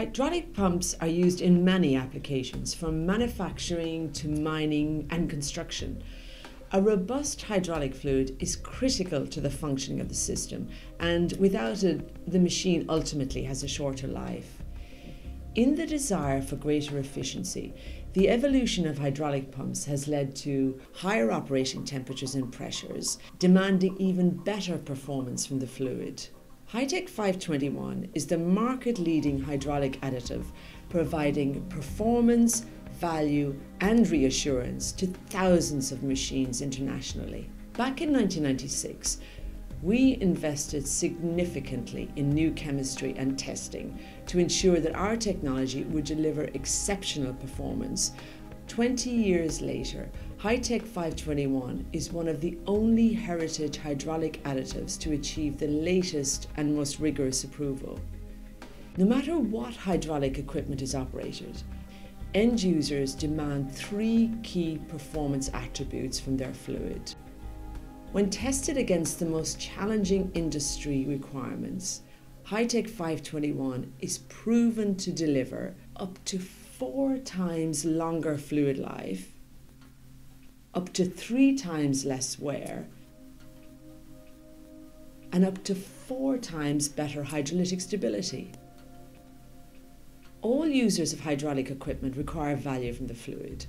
Hydraulic pumps are used in many applications, from manufacturing to mining and construction. A robust hydraulic fluid is critical to the functioning of the system, and without it, the machine ultimately has a shorter life. In the desire for greater efficiency, the evolution of hydraulic pumps has led to higher operating temperatures and pressures, demanding even better performance from the fluid. HiTEC 521 is the market-leading hydraulic additive, providing performance, value and reassurance to thousands of machines internationally. Back in 1996, we invested significantly in new chemistry and testing to ensure that our technology would deliver exceptional performance. 20 years later, HiTEC 521 is one of the only heritage hydraulic additives to achieve the latest and most rigorous approval. No matter what hydraulic equipment is operated, end users demand 3 key performance attributes from their fluid. When tested against the most challenging industry requirements, HiTEC 521 is proven to deliver up to 4 times longer fluid life, up to 3 times less wear, and up to 4 times better hydrolytic stability. All users of hydraulic equipment require value from the fluid.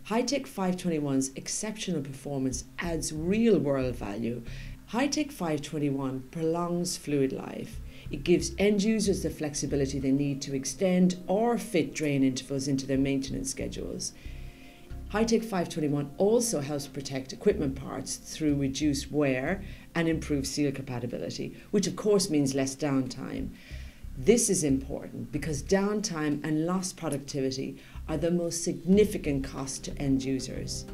HiTEC 521's exceptional performance adds real-world value. HiTEC 521 prolongs fluid life. It gives end users the flexibility they need to extend or fit drain intervals into their maintenance schedules. HiTEC 521 also helps protect equipment parts through reduced wear and improved seal compatibility, which of course means less downtime. This is important because downtime and lost productivity are the most significant cost to end users.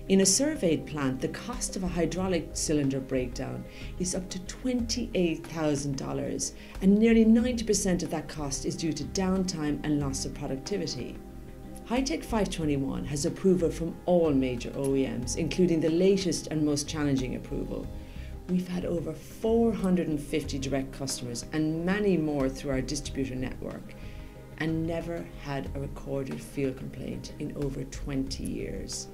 In a surveyed plant, the cost of a hydraulic cylinder breakdown is up to $28,000, and nearly 90% of that cost is due to downtime and loss of productivity. HiTEC 521 has approval from all major OEMs, including the latest and most challenging approval. We've had over 450 direct customers and many more through our distributor network, and never had a recorded field complaint in over 20 years.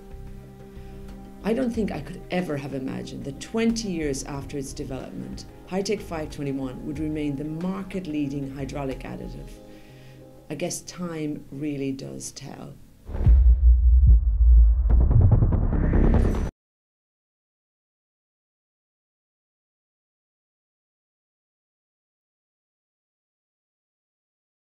I don't think I could ever have imagined that 20 years after its development, HiTEC 521 would remain the market-leading hydraulic additive. I guess time really does tell.